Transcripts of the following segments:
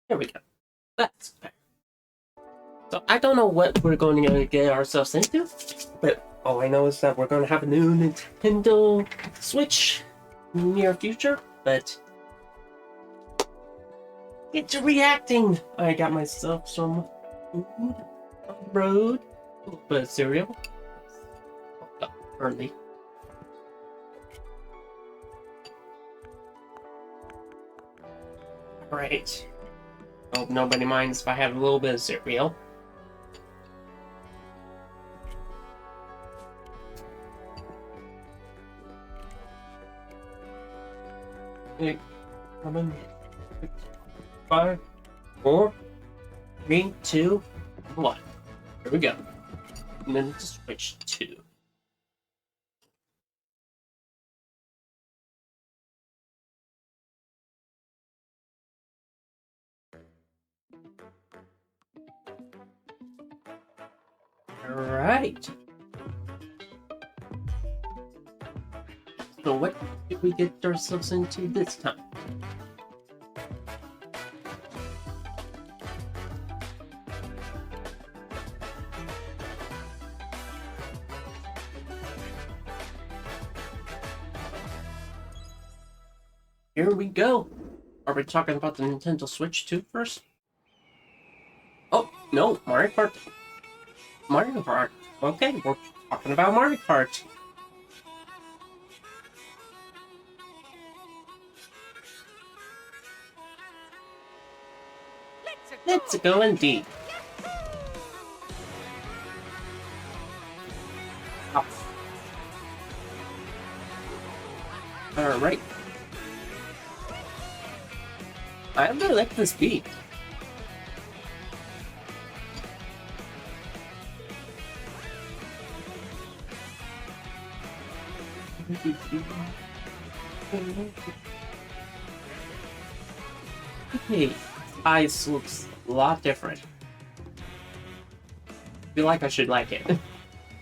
Here we go. That's better. So I don't know what we're going to get ourselves into, but all I know is that we're going to have a new Nintendo Switch in the near future, but it's reacting. I got myself some food on the road, a little bit of cereal. Early. Alright. Hope nobody minds if I have a little bit of cereal. Eight, 7, 6, 5, 4, 3, 2, 1. Here we go. And then just switch 2. Alright. So what did we get ourselves into this time? Here we go. Are we talking about the Nintendo Switch 2 first? Oh, no, Mario Kart. Mario Kart. Okay, we're talking about Mario Kart. Let's go indeed. Oh. Alright. I really like this beat. Hey, eyes looks a lot different. Feel like I should like it.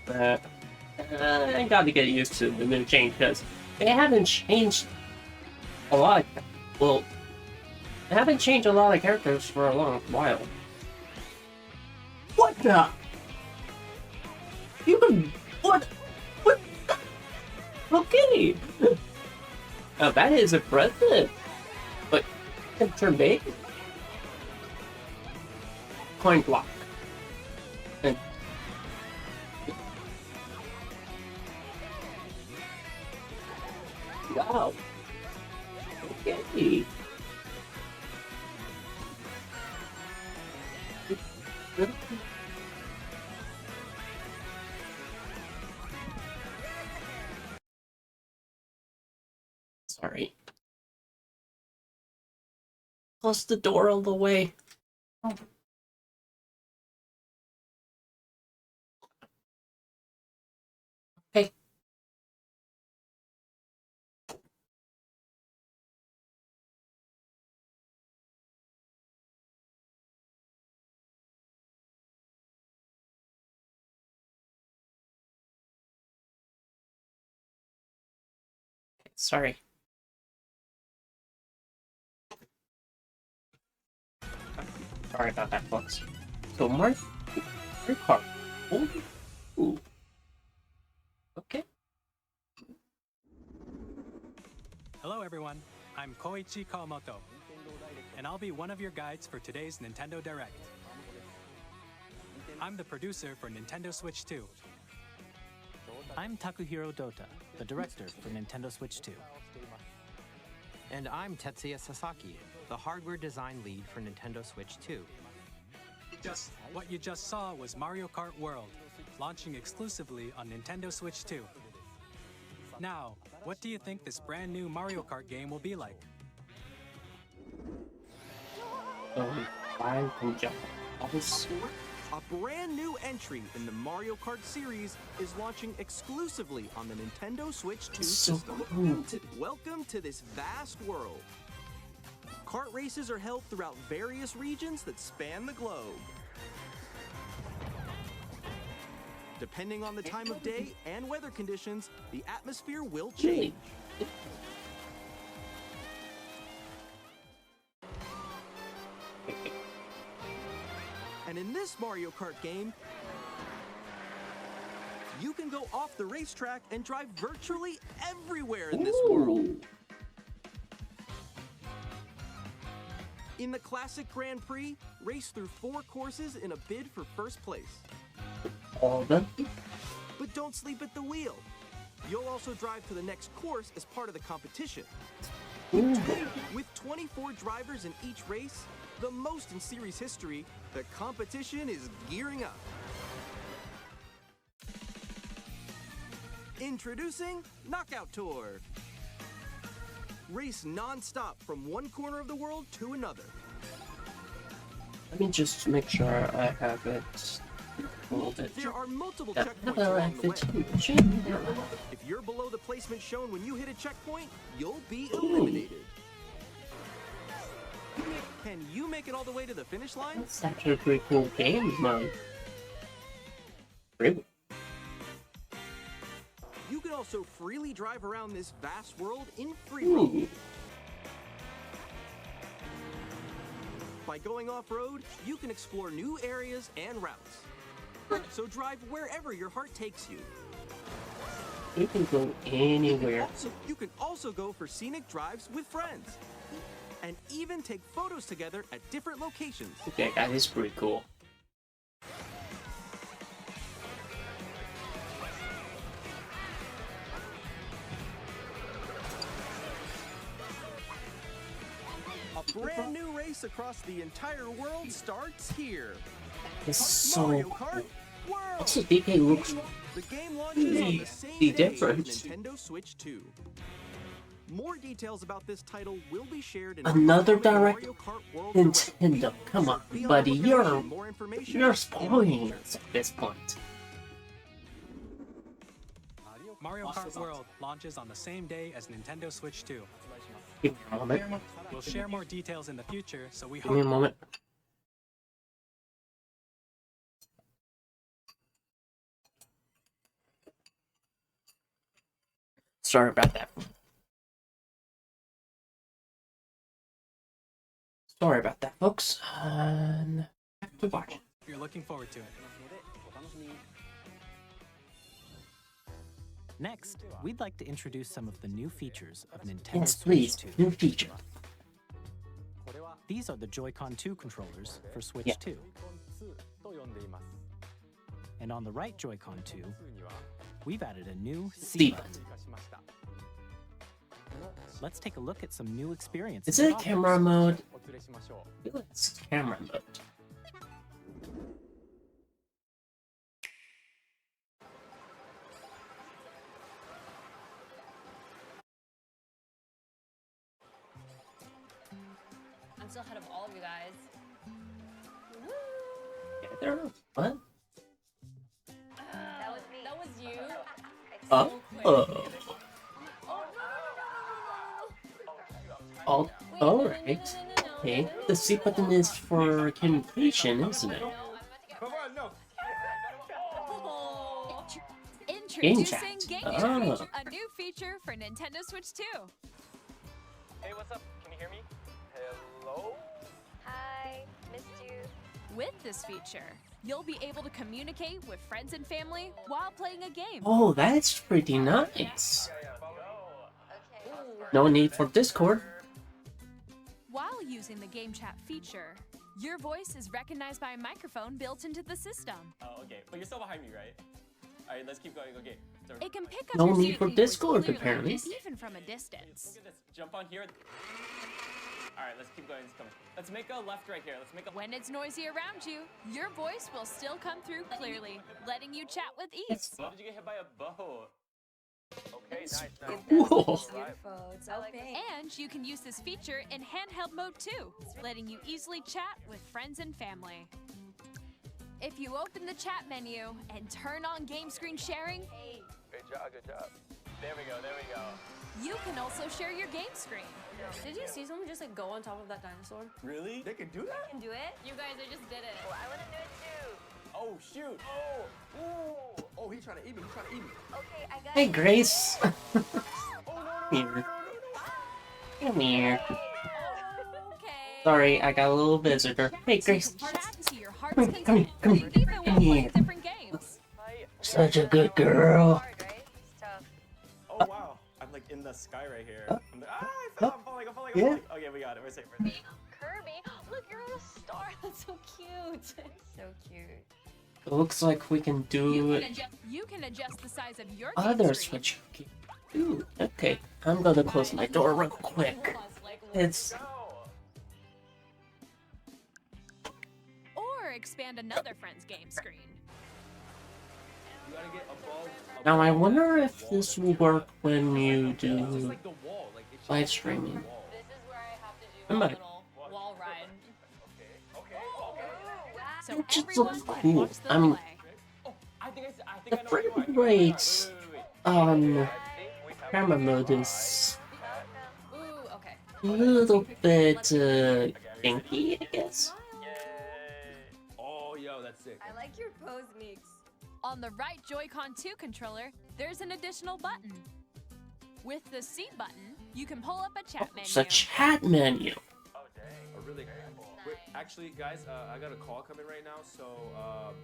I gotta get used to the new change because they haven't changed a lot. Well, they haven't changed a lot of characters for a long while. What the? You can what? What? Okay. Now that is impressive. But can turn big. Coin block. And wow. Okay. Sorry. Close the door all the way. Oh. Okay. Sorry. Sorry about that, folks. So, Mario Kart. Ooh. Okay. Hello, everyone. I'm Koichi Kawamoto, and I'll be one of your guides for today's Nintendo Direct. I'm the producer for Nintendo Switch 2. I'm Takuhiro Dota, the director for Nintendo Switch 2. And I'm Tetsuya Sasaki, the hardware design lead for Nintendo Switch 2. What you just saw was Mario Kart World, launching exclusively on Nintendo Switch 2. Now, what do you think this brand new Mario Kart game will be like? Fine, can jump. A brand new entry in the Mario Kart series is launching exclusively on the Nintendo Switch 2 system. Welcome to this vast world. Kart races are held throughout various regions that span the globe. Depending on the time of day and weather conditions, the atmosphere will change. And in this Mario Kart game, you can go off the racetrack and drive virtually everywhere in this world. In the classic Grand Prix, race through 4 courses in a bid for first place. All of them? But don't sleep at the wheel. You'll also drive to the next course as part of the competition. Ooh. With 24 drivers in each race, the most in series history, the competition is gearing up. Introducing Knockout Tour. Race non-stop from one corner of the world to another. Let me just make sure I have it. Hold it. There are multiple Yeah, checkpoints along the way. Ooh. If you're below the placement shown when you hit a checkpoint, you'll be eliminated. Can you make it all the way to the finish line? That's actually a pretty cool game mode. Really? You can also freely drive around this vast world in free roam. Ooh. By going off-road, you can explore new areas and routes. So drive wherever your heart takes you. You can go anywhere. You can also go for scenic drives with friends. And even take photos together at different locations. Okay, that is pretty cool. A brand new race across the entire world starts here. It's so Mario cool. Kart World! Also, DK looks The game launches on the really same day as different. Nintendo Switch 2. More details about this title will be shared in Another upcoming direct Mario Kart World Direct. Nintendo. Come on, Be on buddy, the lookout for you're more information you're in spoiling the us at this point. Mario Kart World launches on the same day as Nintendo Switch 2. Give me a moment. We'll share more details in the future, so we Give me a hope moment. Sorry about that. Sorry about that, folks. Back to watch. you're looking forward to it. Next, we'd like to introduce some of the new features of Nintendo Yes, Switch please. 2. New feature. These are the Joy-Con 2 controllers for Switch Yeah. 2. And on the right Joy-Con 2, we've added a new C C button. Let's take a look at some new Is experiences. it and camera offers. mode? I feel like it's camera mode. I'm still ahead of all of you guys. Yeah, there. What? That was you. Oh. Oh. Alright. Okay. The C button is for communication, isn't it? Game chat. Introducing Game Oh. Chat, a new feature for Nintendo Switch 2. Hey, what's up? Can you hear me? Hello? Hi, missed you. With this feature, you'll be able to communicate with friends and family while playing a game. Oh, that's pretty nice. Okay. No need for Discord. While using the Game Chat feature, your voice is recognized by a microphone built into the system. Oh, okay. But you're still behind me, right? Alright, let's keep going. Okay. So, It can pick up No your need for speaking voice Discord, clearly, apparently. even from a distance. look at this. Jump on here. Alright, let's keep going. Let's make a left right here. Let's make a. When it's noisy around you, your voice will still come through clearly, letting you chat with ease. It's- Did you get hit by a bow? Okay, nice. Whoa. Beautiful. It's so pink. And you can use this feature in handheld mode too, letting you easily chat with friends and family. If you open the chat menu and turn on game screen sharing, Good job, good job. There we go, there we go. you can also share your game screen. Did you see someone just like go on top of that dinosaur? Really? They can do that? Can do it? You guys, I just did it. Oh, I want to do it too. Oh, shoot. Oh. Ooh. Oh, he's trying to eat me. He's trying to eat me. Okay, I got Hey, it. Grace. Oh, no, no, Here. Come here. Okay. Sorry, I got a little visitor. Hey, So you Grace. can chat to your heart's Come here, content, come here, even come while playing here. different games. Such a good girl. Hard, right? It's tough. Oh wow, I'm like in the sky right here. I'm like, I fell, I'm falling, I'm falling, Yeah. I'm falling. Okay, we got it. We're safe. We're safe. Kirby, look, you're on a star. That's so cute. So cute. It looks like we can do You can adjust the size of your other game screen. Switch. Ooh, okay. I'm gonna close my door real quick. It's Or expand another friend's game screen. You gotta get above. now. I wonder if this will work when you It's do like the wall, like it's just live streaming. This is where I have to do I'm a not- little wall ride. So It just everyone looks can cool. watch them I mean, play. I think the I know where you are. frame rate on camera mode is Ooh, okay. a little bit janky, I guess. Oh, yo, that's sick. I like your pose, Meeks. On the right Joy-Con 2 controller, there's an additional button. With the seat button, you can pull up a chat menu. It's a chat menu. Oh, really? Wait, actually, guys, I got a call coming right now, so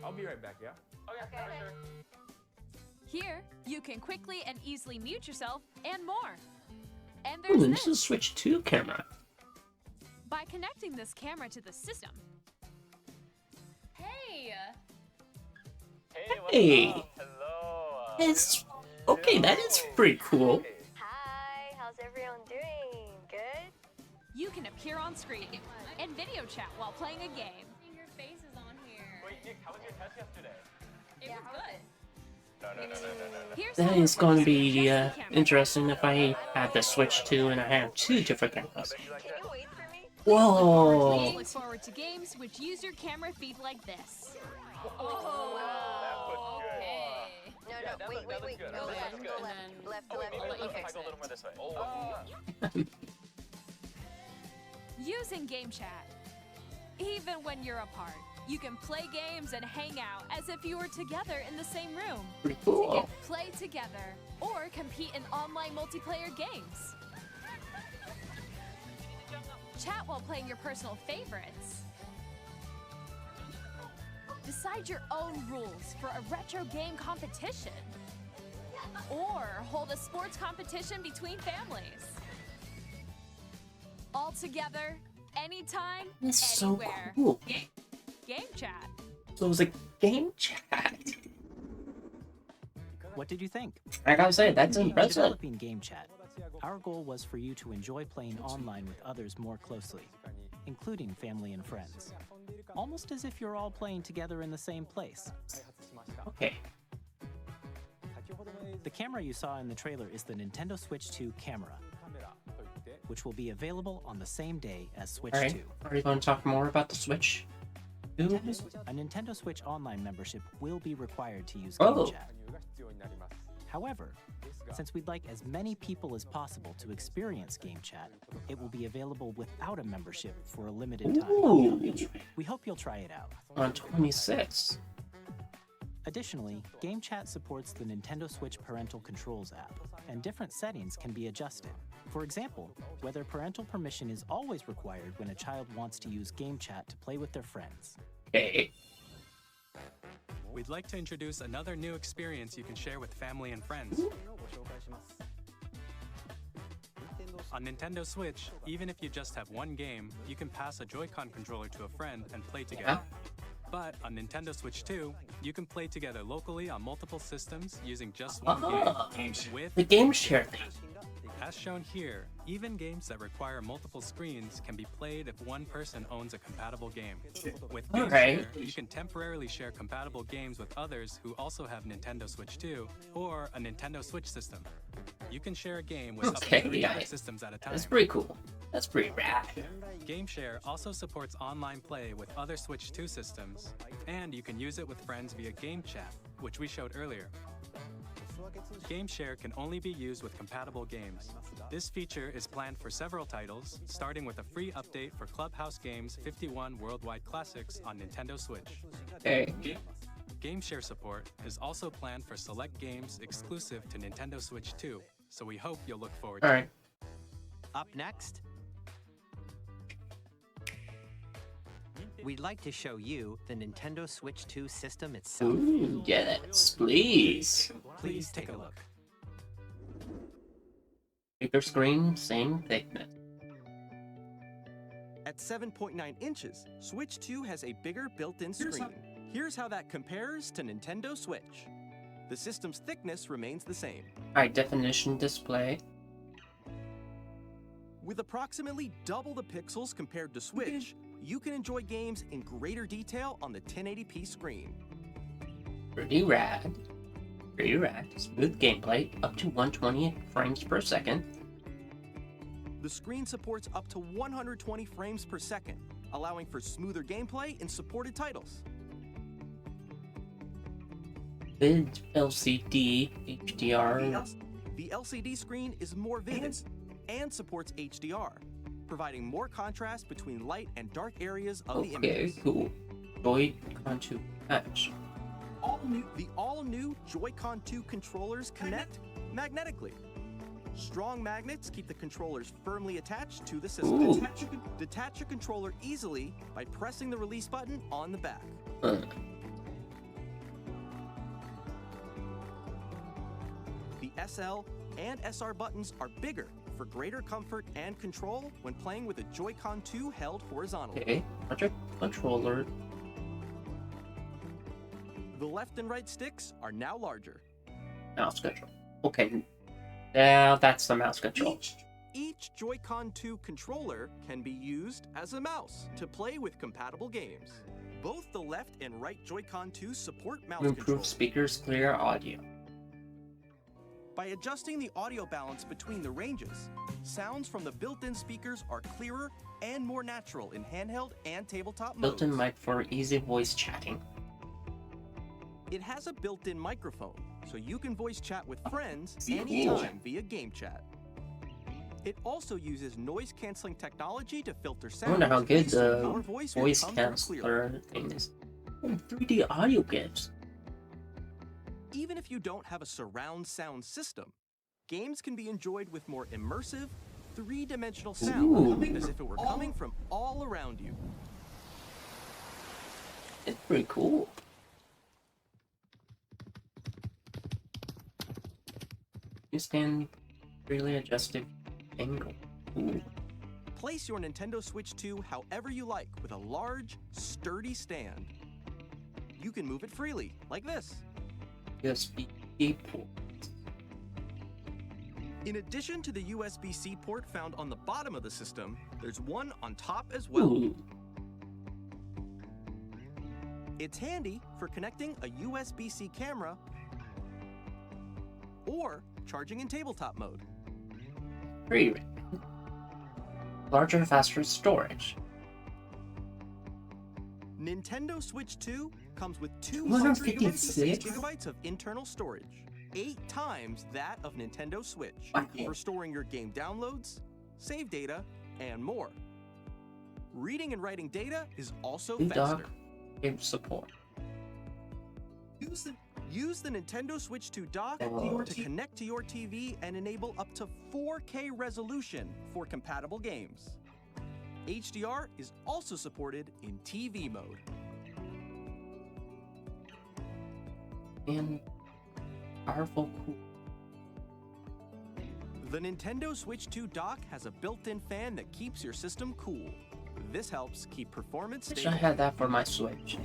I'll be right back. Yeah. Okay. For sure. Here, you can quickly and easily mute yourself and more. And Ooh, there's and this this. is Switch 2 camera. By connecting this camera to the system, Hey! Hey, it's okay. That is pretty cool. Hi, how's everyone doing? Good? you can appear on screen and video chat while playing a game. Your face is on here. Wait, Nick, how was your test yesterday? It was good. No. Here's That how it is going to works be with the camera. interesting if I had the Switch 2 and I have two different cameras. Can you wait for me? Whoa! Please look forward to games which use your camera feed like this. Oh, okay. No, wait. Go left, good. go left. Left. Let You me fix go a little it. more this way. Using Game Chat. Even when you're apart, you can play games and hang out as if you were together in the same room. Pretty cool. Play together or compete in online multiplayer games. Chat while playing your personal favorites. Decide your own rules for a retro game competition. Or hold a sports competition between families. All together, anytime, That's so anywhere. cool. Game Chat. So it was a game chat. What did you think? I gotta say, that's In impressive. developing Game Chat, our goal was for you to enjoy playing online with others more closely, including family and friends. Almost as if you're all playing together in the same place. Okay. The camera you saw in the trailer is the Nintendo Switch 2 camera, which will be available on the same day as Switch Alright. 2. Are you going to talk more about the Switch? 2? A Nintendo Switch Online membership will be required to use Oh. Game Chat. However, since we'd like as many people as possible to experience Game Chat, it will be available without a membership for a limited time. Ooh. We hope you'll try it out. On 26. Additionally, Game Chat supports the Nintendo Switch Parental Controls app, and different settings can be adjusted. For example, whether parental permission is always required when a child wants to use Game Chat to play with their friends. Okay. We'd like to introduce another new experience you can share with family and friends. On Nintendo Switch, even if you just have one game, you can pass a Joy-Con controller to a friend and play together. But on Nintendo Switch 2, you can play together locally on multiple systems using just one game. With The game share thing. As shown here, even games that require multiple screens can be played if one person owns a compatible game. With Game Alright. Share, you can temporarily share compatible games with others who also have Nintendo Switch 2 or a Nintendo Switch system. You can share a game with up Okay, to 3 yeah. different systems at a time. That's pretty cool. That's pretty rad. GameShare also supports online play with other Switch 2 systems, and you can use it with friends via Game Chat, which we showed earlier. GameShare can only be used with compatible games. This feature is planned for several titles, starting with a free update for Clubhouse Games 51 Worldwide Classics on Nintendo Switch. Okay. GameShare support is also planned for select games exclusive to Nintendo Switch 2, so we hope you'll look forward to it. Alright. Up next, we'd like to show you the Nintendo Switch 2 system itself. Ooh, yes, please. Please take a look. Bigger screen, same thickness. At 7.9 inches, Switch 2 has a bigger built-in screen. Here's how that compares to Nintendo Switch. The system's thickness remains the same. High definition display. With approximately double the pixels compared to Switch, you can enjoy games in greater detail on the 1080p screen. Pretty rad. Pretty rad. Smooth gameplay, up to 120 frames per second. The screen supports up to 120 frames per second, allowing for smoother gameplay in supported titles. With LCD, HDR. The LCD screen is more vivid and supports HDR, providing more contrast between light and dark areas of the Okay, images. cool. Joy-Con 2 Touch. The all-new Joy-Con 2 controllers connect magnetically. Strong magnets keep the controllers firmly attached to the system. Ooh. Detach your controller easily by pressing the release button on the back. The SL and SR buttons are bigger for greater comfort and control when playing with a Joy-Con 2 held horizontally. Okay, larger controller. The left and right sticks are now larger. Mouse control. Okay, now that's the mouse control. Each Joy-Con 2 controller can be used as a mouse to play with compatible games. Both the left and right Joy-Con 2 support mouse Improve control. speakers, clear audio. By adjusting the audio balance between the ranges, sounds from the built-in speakers are clearer and more natural in handheld and tabletop modes. Built-in mic for easy voice chatting. It has a built-in microphone, so you can voice chat with friends Cool. anytime via game chat. It also uses noise-canceling technology to filter I sounds. wonder how good so the your voice will voice come through clearly. canceller thing is. Oh, 3D audio gives. Even if you don't have a surround sound system, games can be enjoyed with more immersive, three-dimensional sound, Ooh. as if it were coming from all around you. It's pretty cool. You can really adjust the angle. Ooh. Place your Nintendo Switch 2 however you like with a large, sturdy stand. You can move it freely, like this. USB-C port. In addition to the USB-C port found on the bottom of the system, there's one on top as well. Ooh. It's handy for connecting a USB-C camera or charging in tabletop mode. Pretty rad. Larger, faster storage. Nintendo Switch 2 comes with 256 gigabytes of internal storage, 8 times that of Nintendo Switch, Wow. for storing your game downloads, save data, and more. Reading and writing data is also New faster. dock, game support. Use the Nintendo Switch 2 dock Oh. to connect to your TV and enable up to 4K resolution for compatible games. HDR is also supported in TV mode. And powerful cool. The Nintendo Switch 2 dock has a built-in fan that keeps your system cool. This helps keep performance Wish I stable. had that for my Switch.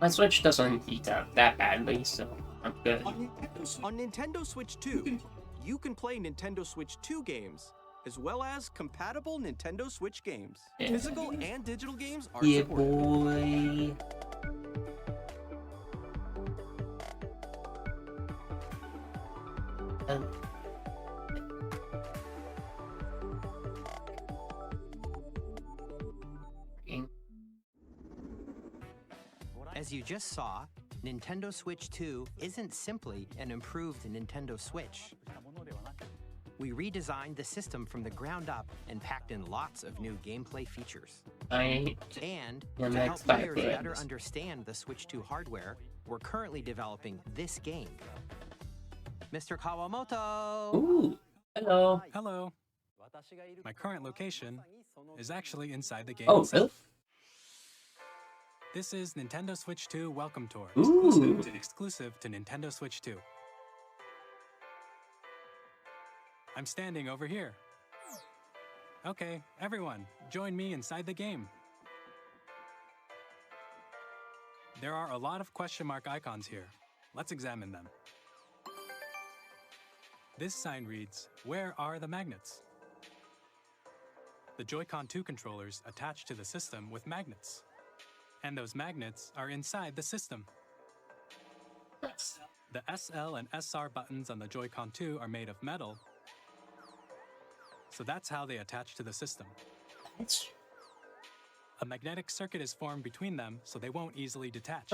My Switch doesn't heat up that badly, so I'm good. On Nintendo Switch 2, you can play Nintendo Switch 2 games, as well as compatible Nintendo Switch games. Yeah. Physical and digital games are Yeah, supported. boy. And As you just saw, Nintendo Switch 2 isn't simply an improved Nintendo Switch. We redesigned the system from the ground up and packed in lots of new gameplay features. I And Yeah, to next help players time, better friends. understand the Switch 2 hardware, we're currently developing this game. Mr. Kawamoto! ooh, hello. Hello. My current location is actually inside the game Oh, itself. really? This is Nintendo Switch 2 Welcome Tour, Ooh. exclusive to Nintendo Switch 2. I'm standing over here. Okay, everyone, join me inside the game. There are a lot of question mark icons here. Let's examine them. This sign reads, "Where are the magnets?" The Joy-Con 2 controllers attach to the system with magnets. And those magnets are inside the system. The SL and SR buttons on the Joy-Con 2 are made of metal, so that's how they attach to the system. That's... A magnetic circuit is formed between them, so they won't easily detach.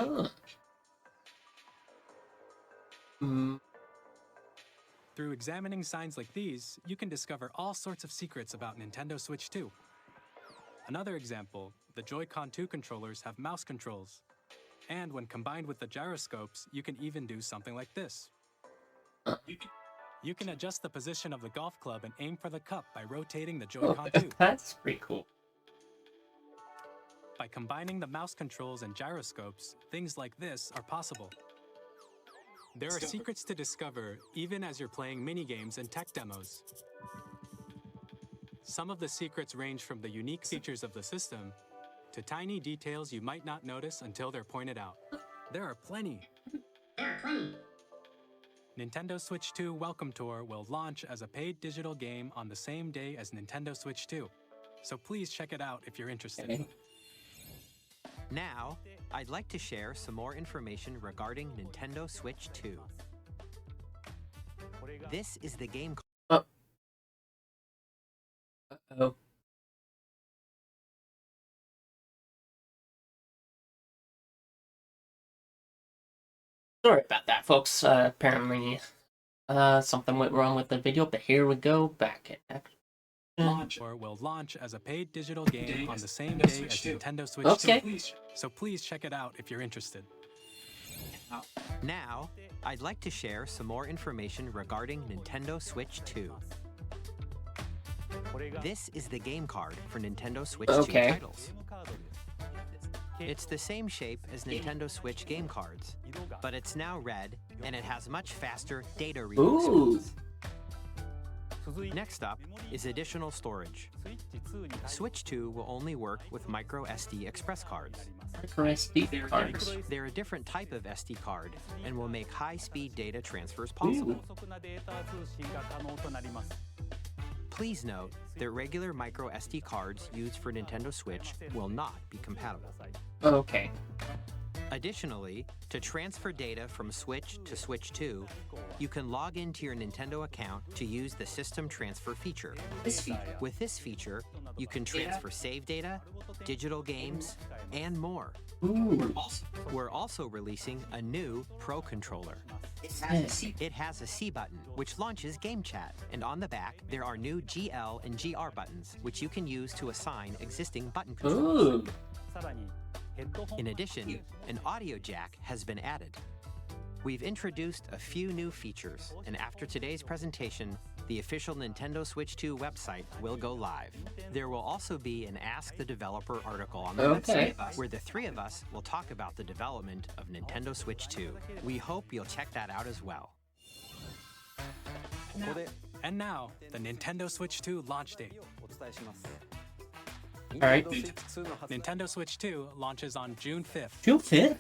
Through examining signs like these, you can discover all sorts of secrets about Nintendo Switch 2. Another example, the Joy-Con 2 controllers have mouse controls. And when combined with the gyroscopes, you can even do something like this. You can adjust the position of the golf club and aim for the cup by rotating the Joy-Con 2. That's pretty cool. By combining the mouse controls and gyroscopes, things like this are possible. There are secrets to discover even as you're playing minigames and tech demos. Some of the secrets range from the unique features of the system to tiny details you might not notice until they're pointed out. There are plenty. Nintendo Switch 2 Welcome Tour will launch as a paid digital game on the same day as Nintendo Switch 2. So please check it out if you're interested. Okay. Now, I'd like to share some more information regarding Nintendo Switch 2. This is the game. Uh-oh. Sorry about that, folks. Apparently, something went wrong with the video, but here we go. Back at action. Or will launch as a paid digital game on the same day as Nintendo Switch 2. So please check it out if you're interested. Now, I'd like to share some more information regarding Nintendo Switch 2. This is the game card for Nintendo Switch 2 titles. It's the same shape as Nintendo Switch game cards, but it's now red and it has much faster data reading Ooh. speeds. Next up is additional storage. Switch 2 will only work with micro SD express cards. Micro SD cards. They're a different type of SD card and will make high-speed data transfers possible. Please note that regular micro SD cards used for Nintendo Switch will not be compatible. Okay. Additionally, to transfer data from Switch to Switch 2, you can log into your Nintendo account to use the System Transfer feature. With this feature, you can transfer save data, digital games, and more. Ooh. We're also releasing a new Pro Controller. It has a C button, which launches Game Chat, and on the back, there are new GL and GR buttons, which you can use to assign existing button controls. Ooh. In addition, an audio jack has been added. We've introduced a few new features, and after today's presentation, the official Nintendo Switch 2 website will go live. There will also be an Ask the Developer article on the website, where the three of us will talk about the development of Nintendo Switch 2. We hope you'll check that out as well. And now, the Nintendo Switch 2 launch date. Alright. Nintendo Switch 2 launches on June 5th. June 5th?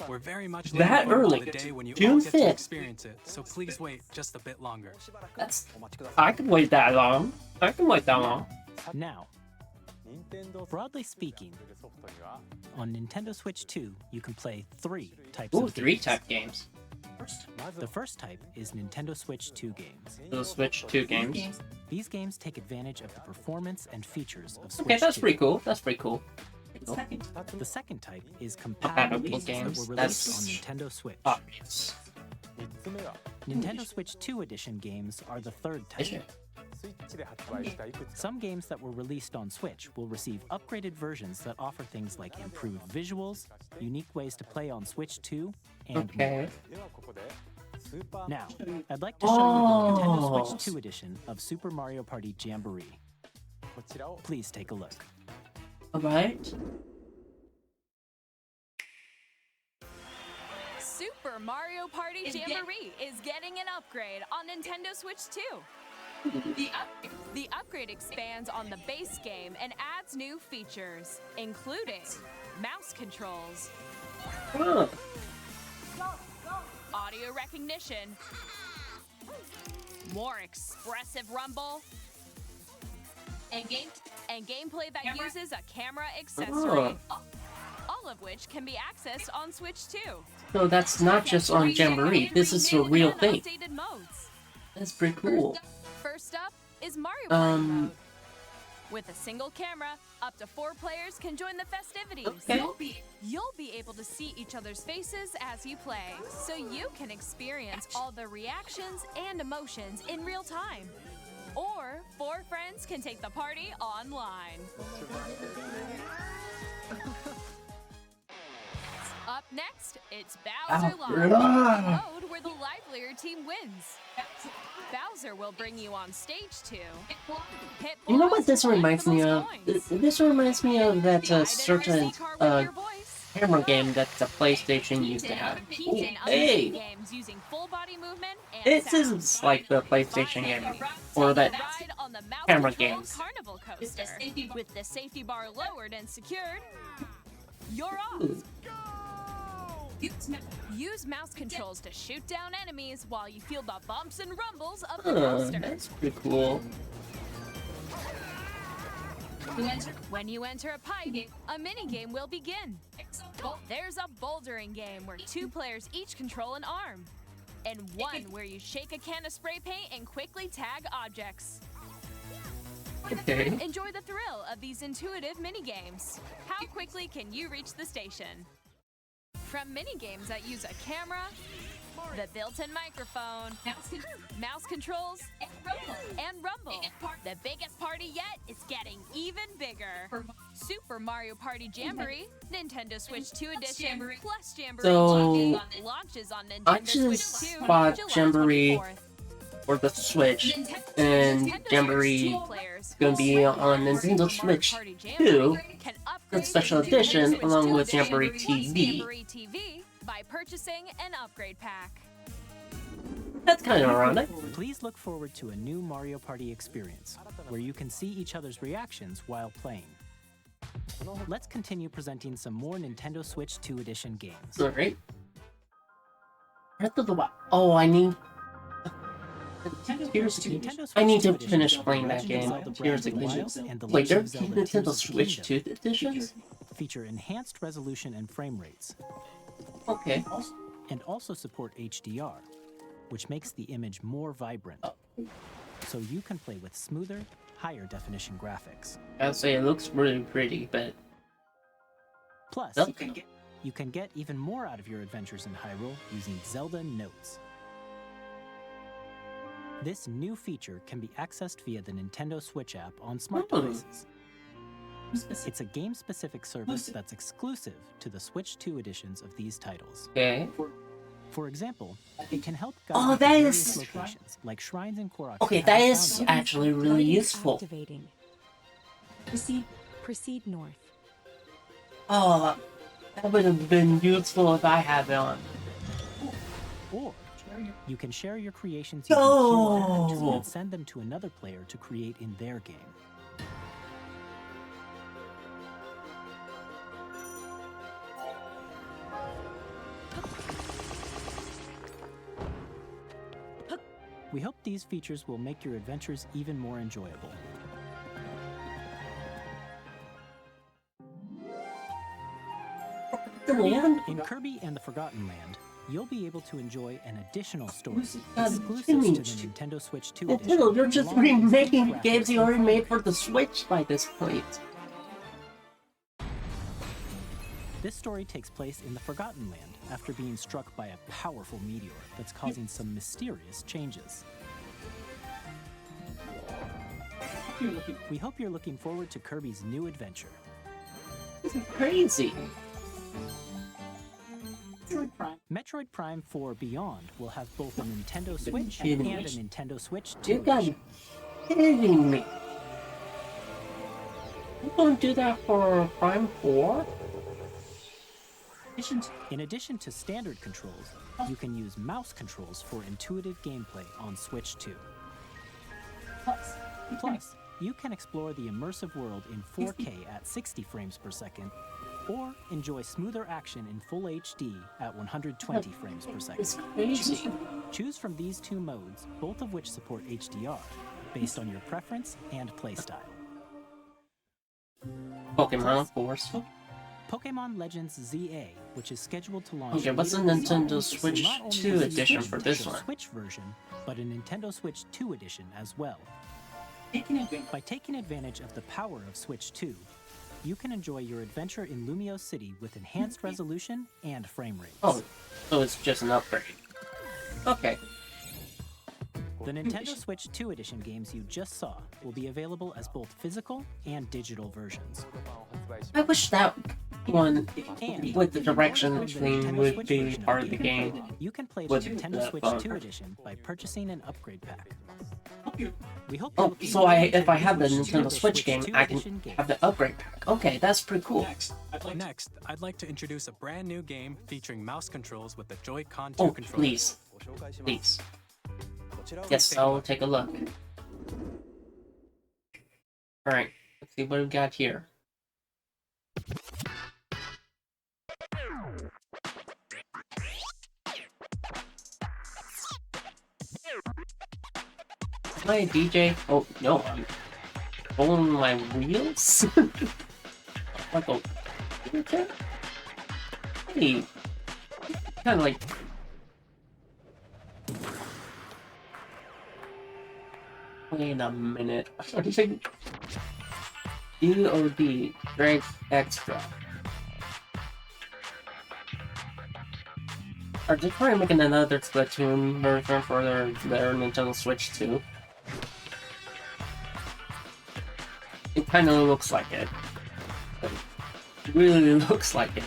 We're very much That looking forward early? to the day when you June all get to 5th? experience it, so please wait just a bit longer. That's... I can wait that long. I can wait that long. Now, broadly speaking, on Nintendo Switch 2, you can play three types Ooh, of 3 games. type games. The first type is Nintendo Switch 2 games. So Switch 2 games. These games take advantage of the performance and features of Switch Okay, that's 2. pretty cool. That's pretty cool. The second type is compatible Compatible games games, that were that's- released on Nintendo Switch. Obvious. Nintendo Switch 2 edition games are the third type. Is it? Some games that were released on Switch will receive upgraded versions that offer things like improved visuals, unique ways to play on Switch 2, and more. Okay. Now, I'd like to show you the Nintendo Oh. Switch 2 edition of Super Mario Party Jamboree. Please take a look. Alright. Super Mario Party Jamboree is getting an upgrade on Nintendo Switch 2. The upgrade expands on the base game and adds new features, including mouse controls, Huh. audio recognition, more expressive rumble, and gameplay that uses a camera accessory. All of which can be accessed on Switch 2. So that's not just on Jamboree. This is a real thing. Updated modes. That's pretty cool. First up is Mario Party Um, mode. With a single camera, up to 4 players can join the festivities. Okay. You'll be able to see each other's faces as you play, so you can experience all the reactions and emotions in real time. Or 4 friends can take the party online. Up next, it's Bowser Live, a mode where the livelier team wins. Bowser will bring you on stage to hit You know balls what this to collect reminds the me most of? coins. This reminds me of that Ride an certain RC car with your voice. camera game that the PlayStation used to have. Compete Ooh, in hey! unlimited games using full body movement and This sound. is like the PlayStation game. Or that Ride on the mouse camera controlled games. carnival coaster. With the safety bar lowered and secured, you're off. Ooh. Use mouse controls to shoot down enemies while you feel the bumps and rumbles of the coaster. That's pretty cool. When you enter a pipe, a minigame will begin. There's a bouldering game where 2 players each control an arm, and one where you shake a can of spray paint and quickly tag objects. Okay. Enjoy the thrill of these intuitive minigames. How quickly can you reach the station? From minigames that use a camera, the built-in microphone, mouse controls, and rumble. The biggest party yet is getting even bigger. Super Mario Party Jamboree, Nintendo Switch 2 Edition, plus Jamboree So, TV launches on I Nintendo just Switch 2 bought July Jamboree 24th. for the Switch, and Nintendo Jamboree Switch 2 players gonna be who on play Nintendo Super Mario Switch Party 2, Jamboree can upgrade the special to Nintendo edition, Switch along 2 with Jamboree Edition plus TV. Jamboree TV by purchasing an upgrade pack. That's kind of ironic. Please look forward to a new Mario Party experience, where you can see each other's reactions while playing. Let's continue presenting some more Nintendo Switch 2 Edition games. Alright. Breath of the Wild. Oh, I need. Here's the Nintendo Switch I need 2 to Edition finish of playing that Legend of game. Zelda Breath Here's of the the glitch. Wild and the Wait, there are Legend of Zelda Nintendo Tears of the Switch 2 Kingdom editions? feature enhanced resolution and frame rates, Okay. and also support HDR, which makes the image more vibrant, so you can play with smoother, higher definition graphics. I'll say it looks really pretty, but. Plus, Okay. you can get even more out of your adventures in Hyrule using Zelda Notes. This new feature can be accessed via the Nintendo Switch app on smart Oh. devices. It's a game-specific service that's exclusive to the Switch 2 editions of these titles. Okay. For example, it can help guide Oh, you to that various is- locations, like shrines in Korok. Okay, that that have is found actually really useful. Activating. Proceed north. Oh, that would have been useful if I had it on. Or you can share your creations using Yo! QR and send them to another player to create in their game. We hope these features will make your adventures even more enjoyable. The land? In Kirby and the Forgotten Land, you'll be able to enjoy an additional story God, exclusive to the finished. Nintendo Switch 2 Nintendo, edition. you're just along with remaking graphics games you and already fun. made for the Switch by this point. This story takes place in the Forgotten Land after being struck by a powerful meteor that's causing some mysterious changes. We hope you're looking forward to Kirby's new adventure. This is crazy. Metroid Prime 4 Beyond will have both a Nintendo Switch and kidding a me? Nintendo Switch 2 You guys edition. kidding me? You gonna do that for Prime 4? In addition to standard controls, you can use mouse controls for intuitive gameplay on Switch 2. Plus, you can explore the immersive world in 4K at 60 frames per second, or enjoy smoother action in Full HD at 120 frames per second. It's crazy. Choose from these two modes, both of which support HDR, based on your preference and playstyle. Pokemon, of course. Pokemon Legends ZA, which is scheduled to launch. Okay, what's the later this Nintendo year, Switch will not only 2 receive edition an for this official one? Switch version, but a Nintendo Switch 2 edition as well. By taking advantage of the power of Switch 2, you can enjoy your adventure in Lumio City with enhanced resolution and frame rates. Oh, so it's just an upgrade. Okay. The Nintendo Switch 2 edition games you just saw will be available as both physical and digital versions. I wish that one And with the if you direction order the thing Nintendo would Switch be version part of the Gameplay, game. You can play the with Nintendo the Switch phone. 2 edition by purchasing an upgrade pack. We hope Oh, you'll keep so if I enjoying have the Nintendo Nintendo Switch game, 2 I can edition games. have the upgrade pack. Okay, that's pretty cool. Next, I'd like to introduce a brand new game featuring mouse controls with the Joy-Con 2 Oh, controller. please. Please. Yes, I'll take a look. Alright, let's see what we've got here. Am I a DJ? Oh, no, I'm rolling my wheels? Like a wheelchair? Hey, kind of like... Wait a minute. I think DOD Drag Extra. Are they probably making another Splatoon version for their Nintendo Switch 2? It kind of looks like it. It really looks like it.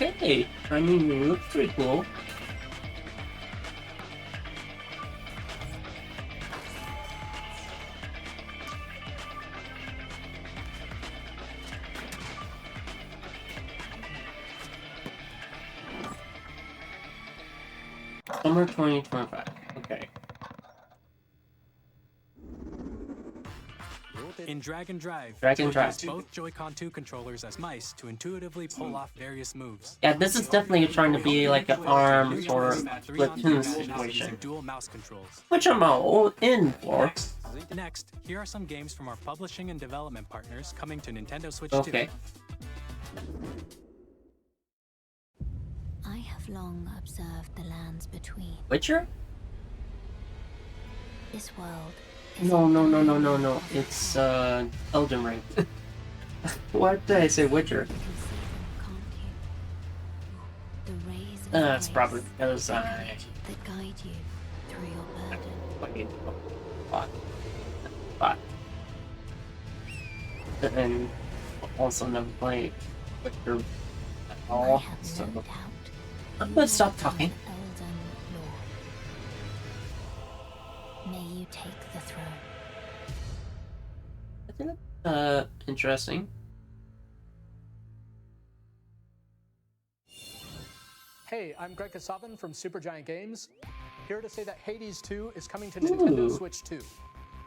Okay, I mean, it looks pretty cool. Summer 2025. Okay. In Drag and Drive, Drag and you'll Drive. use both Joy-Con 2 controllers as mice to intuitively pull off various moves. Yeah, this is definitely trying to be like an ARM or Splatoon Using situation, dual mouse controls. which I'm all in for. Next, here are some games from our publishing and development partners coming to Nintendo Switch Okay. 2. I have long observed the lands between. Witcher? This world No. It's Elden Ring. What did I say? Witcher? You can see them, can't you? The rays of That's grace probably because I that guide you through your burden. played but and also never played Witcher at I all. have So no doubt. I'm you gonna stop will talking. be Elden Lord. May you take the throne. I think interesting. Hey, I'm Greg Kasavin from Supergiant Games, here to say that Hades 2 is coming to Nintendo Ooh. Switch 2.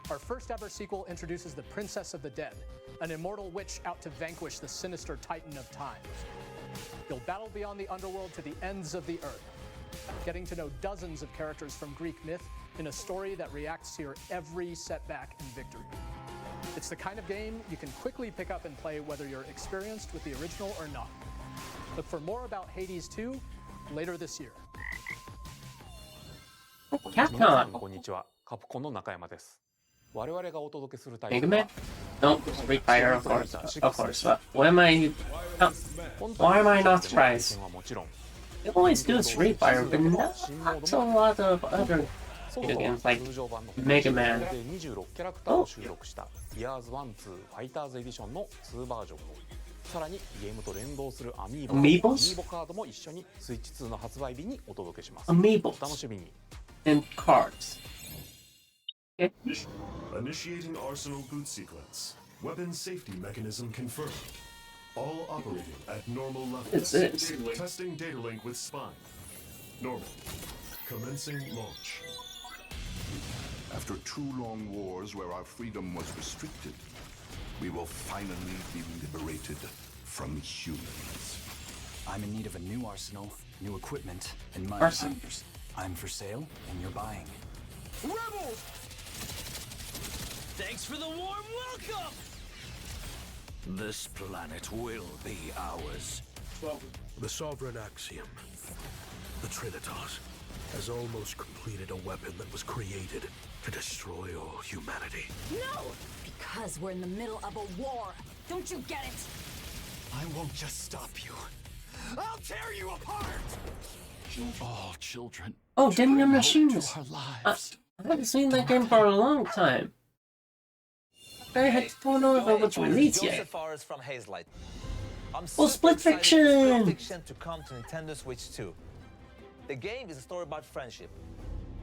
Our first ever sequel introduces the Princess of the Dead, an immortal witch out to vanquish the sinister Titan of Time. You'll battle beyond the underworld to the ends of the earth, getting to know dozens of characters from Greek myth in a story that reacts to your every setback and victory. It's the kind of game you can quickly pick up and play whether you're experienced with the original or not. Look for more about Hades 2 later this year. キャプタンこんにちは。カプコンの中山です。我々がお届けするタイメグメトルは Nope, Street Fighter, of course, of course. But why am I not surprised? They always do Street Fighter, but not a lot of other video games like Mega Man. 26キャラクターを収録した Years 1-2 Fighters Edition の2バージョンをさらにゲームと連動するアミーボカードも一緒にスイッチ2の発売日にお届けします。お楽しみに。And cards. Okay. Initiating Arsenal boot sequence. Weapon safety mechanism confirmed. All operating at normal levels. Testing data link with spine. Normal. Commencing launch. After 2 long wars where our freedom was restricted, we will finally be liberated from humans. I'm in need of a new arsenal, new equipment, and money. Arsenals. I'm for sale, and you're buying. Rebels! Thanks for the warm welcome! This planet will be ours. The Sovereign Axiom, the Trinitas, has almost completed a weapon that was created to destroy all humanity. No! Because we're in the middle of a war. Don't you get it? I won't just stop you. I'll tear you apart! All children. Oh, Demi Machines. I haven't seen that game for a long time. I had to know if it was released yet. From Hazelight. I'm Split Fiction! Split Fiction to come to Nintendo Switch 2. The game is a story about friendship.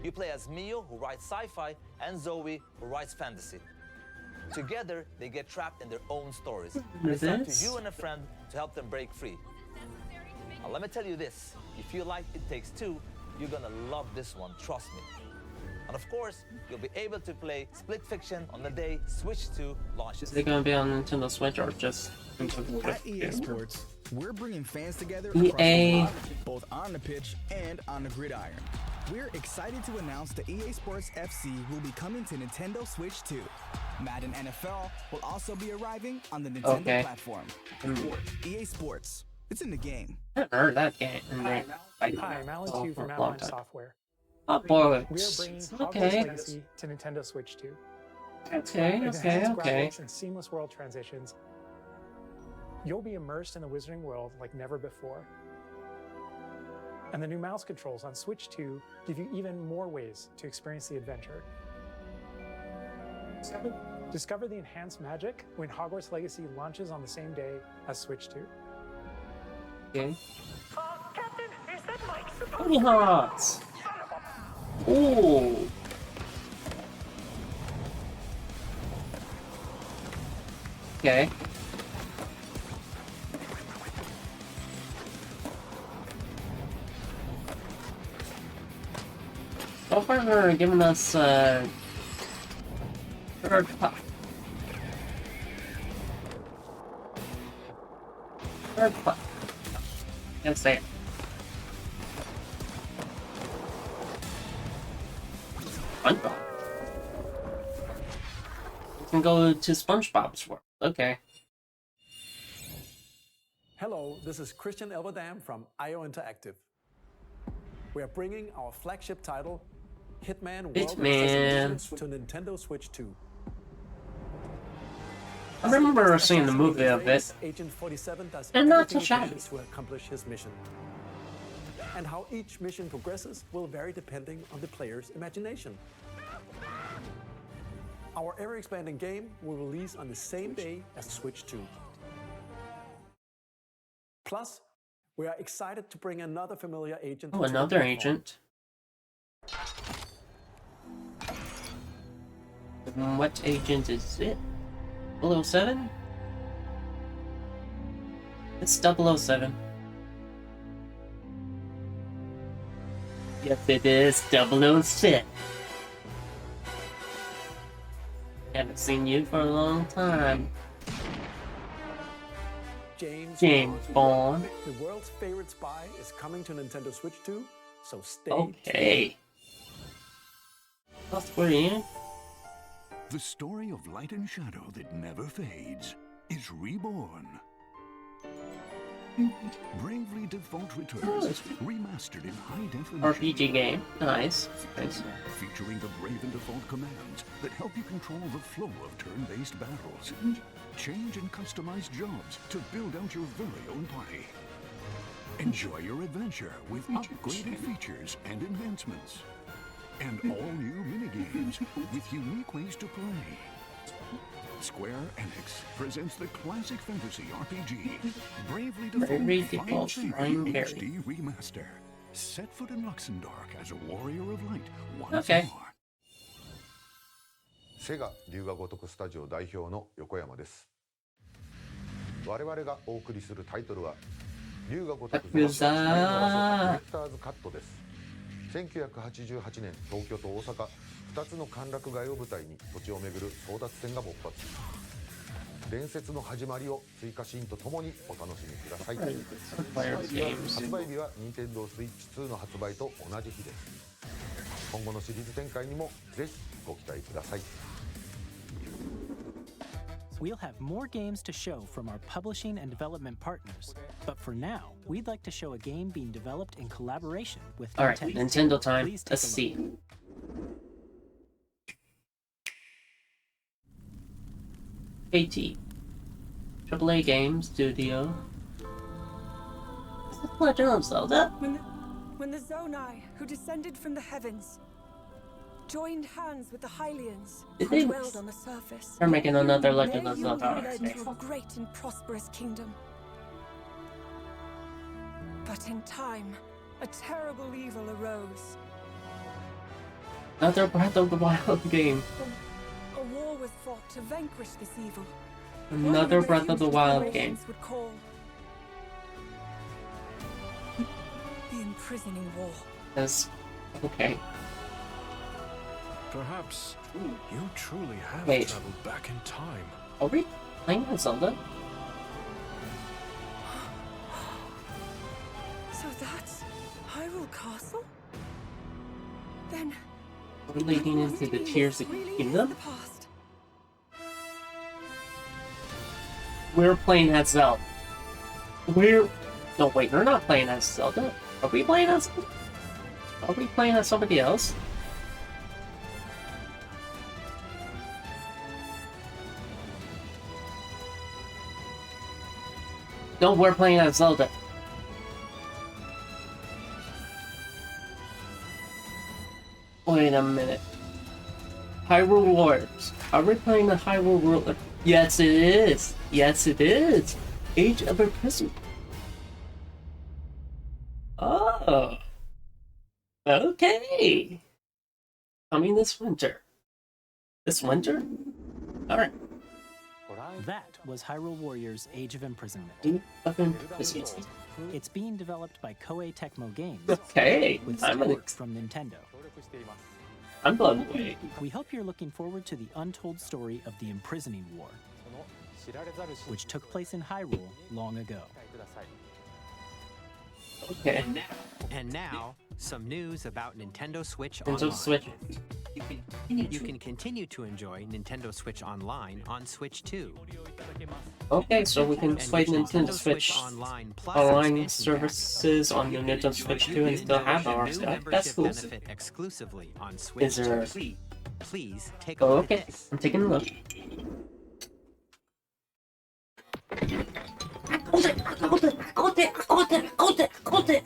You play as Mio, who writes sci-fi, and Zoe, who writes fantasy. Together, they get trapped in their own stories. It's up to you and a friend to help them break free. Now, let me tell you this. If you like It Takes Two, you're gonna love this one, trust me. And of course, you'll be able to play Split Fiction on the day Switch 2 launches. Is it gonna be on Nintendo Switch or just At EA Sports, we're bringing fans together EA, across the both on the pitch and on the gridiron. We're excited to announce that EA Sports FC will be coming to Nintendo Switch 2. Madden NFL will also be arriving on the Nintendo platform. EA Sports, it's in the game. I haven't heard that game. Hi, I'm Alan Q from Avalanche Software. Oh boy. We are bringing Hogwarts Okay. Legacy to Nintendo Switch 2. Okay, With okay, enhanced okay. graphics and seamless world transitions, you'll be immersed in the Wizarding world like never before. And the new mouse controls on Switch 2 give you even more ways to experience the adventure. Discover the enhanced magic when Hogwarts Legacy launches on the same day as Switch 2. Okay. Captain, is that Mike supposed Tony Hawk's. Ooh. Okay. So far they're giving us third puck. Third puck. Can't say it. SpongeBob. We can go to SpongeBob's world. Okay. Hello, this is Christian Elverdam from IO Interactive. We are bringing our flagship title, Hitman World Assassination, to Nintendo Switch 2. I remember seeing the movie of it. Agent 47 does and not too everything he shabby. can to accomplish his mission. And how each mission progresses will vary depending on the player's imagination. Our ever-expanding game will release on the same day as Switch 2. Plus, we are excited to bring another familiar agent. Oh, to the another platform. agent. What agent is it? 007? It's 007. Yes, it is 007. Haven't seen you for a long time. James Bond. The world's favorite spy is coming to Nintendo Switch 2, so stay Okay. That's brilliant. The story of light and shadow that never fades is reborn. Bravely Default Returns, remastered in high definition. RPG game. Nice. Nice. Featuring the Brave and Default commands that help you control the flow of turn-based battles. Change and customize jobs to build out your very own party. Enjoy your adventure with upgraded features and enhancements. And all new minigames with unique ways to play. Square Enix presents the classic fantasy RPG, Bravely Default Flying Fairy HD Remaster. Set foot in Luxembourg as a warrior of light once Okay. more. セガ龍が如くスタジオ代表の横山です。我々がお送りするタイトルは龍が如くスタジオディレクターズカットです。1988年東京と大阪2つの歓楽街を舞台に土地をめぐる争奪戦が勃発。伝説の始まりを追加シーンとともにお楽しみください。発売日は Nintendo Switch 2の発売と同じ日です。今後のシリーズ展開にもぜひご期待ください。We'll have more games to show from our publishing and development partners, but for now, we'd like to show a game being developed in collaboration with Alright, Nintendo. Nintendo time. Please take Let's a see. look. AT. AAA Game Studio. Is this Legend of Zelda? When the Zonai, who descended from the heavens, joined hands with the Hylians, Did who they- dwelled on the surface. They're making another Legend of Their union Zelda. led to a great and prosperous kingdom. But in time, a terrible evil arose. Another Breath of the Wild game. A war was fought to vanquish this evil. Another Breath of the Wild game. Would call the imprisoning war. That's okay. Perhaps you truly have Wait. traveled back in time. Are we playing as Zelda? So that's Hyrule Castle? Then We're leading into the Tears of the Kingdom. We're playing as Zelda. No, wait, we're not playing as Zelda. Are we playing as... Are we playing as somebody else? No, we're playing as Zelda. Wait a minute. Hyrule Warriors. Are we playing the Hyrule World? Yes, it is. Yes, it is. Age of Imprisonment. Oh. Okay. Coming this winter. This winter? Alright. That was Hyrule Warriors Age of Imprisonment. It's being developed by Koei Tecmo Games. Okay. With I'm support from Nintendo. I'm blown away. We hope you're looking forward to the untold story of the Imprisoning War, which took place in Hyrule long ago. Okay. And now, some news about Nintendo Switch Nintendo Online. Switch. You can continue to enjoy Nintendo Switch Online on Switch 2. Okay, so we can play Nintendo Switch Online Plus online expansion services on the Nintendo Switch 2 and still have our stuff. That's cool. benefit exclusively on Switch Is there... 2. Please take a Oh, look okay. at this. I'm taking a look.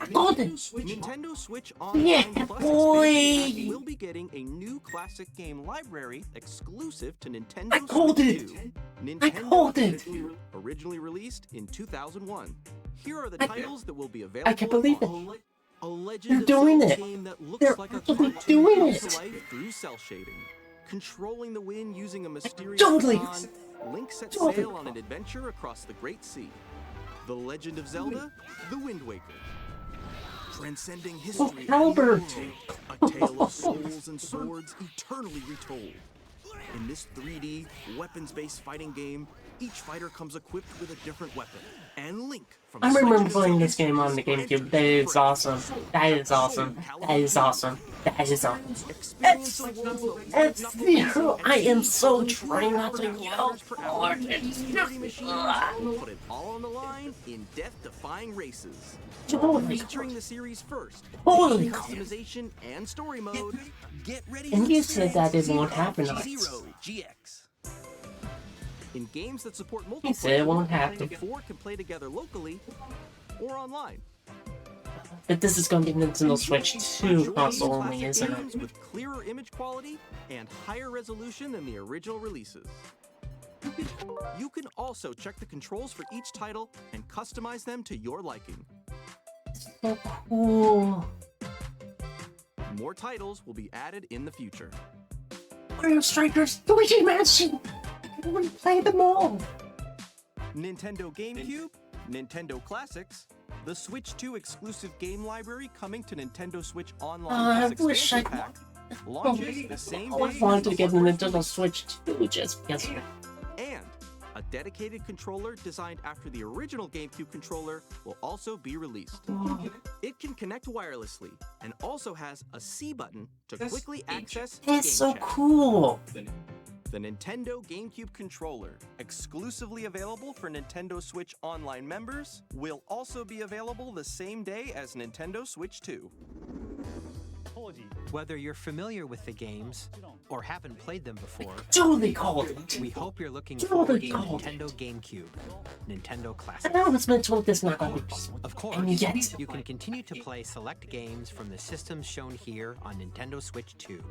Nintendo Switch Online Yeah, Plus boy. expansion will be getting a new classic game library exclusive to Nintendo I called Switch it. 2. I Nintendo called it. Originally released in 2001. Here are the I- titles that will be available. I can't believe it. A Legend They're of doing Zelda it. game that looks They're like a actually cartoon doing comes it. to life through cell shading. Controlling the wind using a mysterious Totally. pond, Link sets Totally. sail on an adventure across the Great Sea. The Legend of Zelda, The Wind Waker. Transcending history and Caliber. the world, a tale of souls and swords eternally retold. In this 3D, weapons-based fighting game, each fighter comes equipped with a different weapon. And Link from I remember Legend of playing Zelda this game on the is GameCube. That is awesome. That is awesome. That is awesome. That is all. F-Zero, I am so trying not to yell for it. Put it all on the line in death-defying races. Totally. Featuring the series first, Totally. customization and story mode. Get ready. And you said that it won't happen. Zero GX. In games that support multiplayer, He said it won't happen. the four can play together locally or online. But this is going to be Nintendo Switch 2 console only, isn't Games it? with clearer image quality and higher resolution than the original releases. You can also check the controls for each title and customize them to your liking. So cool. More titles will be added in the future. Mario Strikers, Luigi Mansion! I want to play them all! Nintendo GameCube, Nintendo Classics, the Switch 2 exclusive game library coming to Nintendo Switch Online I plus wish I expansion pack launches the same I day. wanted to as get the Switch Nintendo Switch 2 just because. And a dedicated controller designed after the original GameCube controller will also be released. It can connect wirelessly and also has a C button to quickly access That's game so chat. cool! The Nintendo GameCube controller, exclusively available for Nintendo Switch Online members, will also be available the same day as Nintendo Switch 2. Whether you're familiar with the games or haven't played them before, Totally called it! we hope you're looking Totally forward to called Nintendo GameCube, Nintendo I Classic. know it's been told this not going to be possible. Of course, And yet, you can continue to play select games from the systems shown here on Nintendo Switch 2.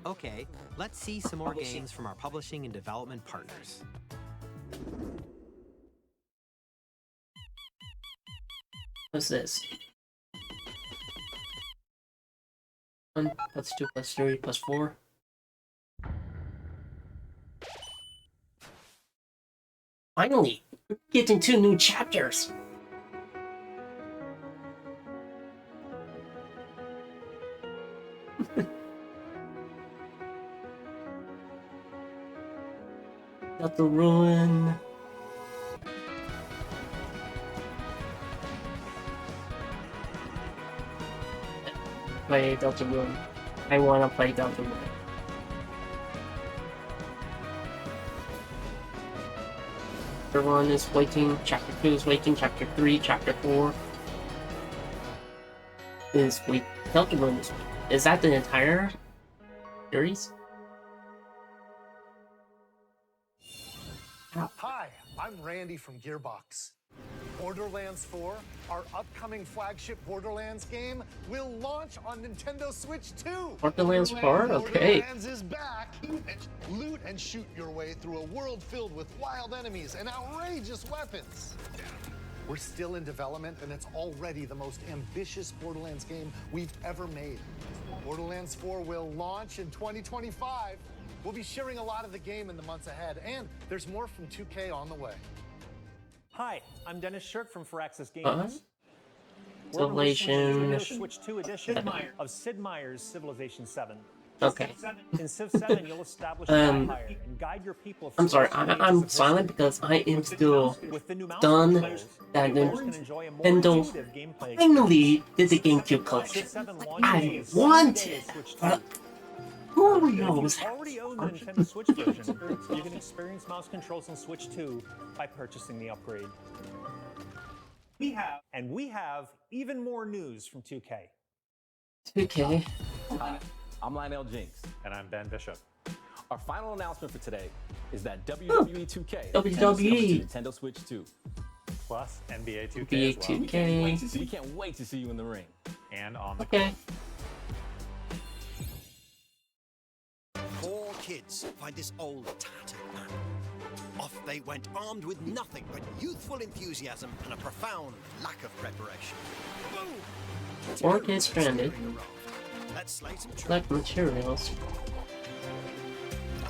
Okay, let's see some more games from our publishing and development partners. what's this? 1 plus 2 plus 3 plus 4. Finally, we're getting 2 new chapters. Got the ruin. Play Delta Ruin. I wanna play Delta Ruin. Chapter 1 is waiting, Chapter 2 is waiting, Chapter 3, Chapter 4 is wait. Delta Ruin is waiting. Is that the entire series? Hi, I'm Randy from Gearbox. Borderlands 4, our upcoming flagship Borderlands game, will launch on Nintendo Switch 2. Borderlands 4? Okay. Borderlands is back. Loot and shoot your way through a world filled with wild enemies and outrageous weapons. We're still in development, and it's already the most ambitious Borderlands game we've ever made. Borderlands 4 will launch in 2025. We'll be sharing a lot of the game in the months ahead, and there's more from 2K on the way. Hi, I'm Dennis Shirk from Firaxis Games. We're Civilization. releasing the Nintendo Switch 2 edition of Sid Meier's Civilization 7. Okay. In Civ 7, you'll establish an empire and guide your people. I'm sorry, I'm silent because I am still stunned that Nintendo finally did the GameCube collection. I wanted, but who knows? If you already own the Nintendo Switch version, you can experience mouse controls on Switch 2 by purchasing the upgrade. We have even more news from 2K. 2K. Hi, I'm Lionel Jinx. And I'm Ben Bishop. Our final announcement for today is that WWE 2K WWE. is coming to Nintendo Switch 2. Plus NBA 2K NBA as well. 2K. We can't wait to see you in the ring. And on the Okay. Four kids find this old tattered man. Off they went armed with nothing but youthful enthusiasm and a profound lack of preparation. Boom! 4K stranded. Let's slay some Select materials.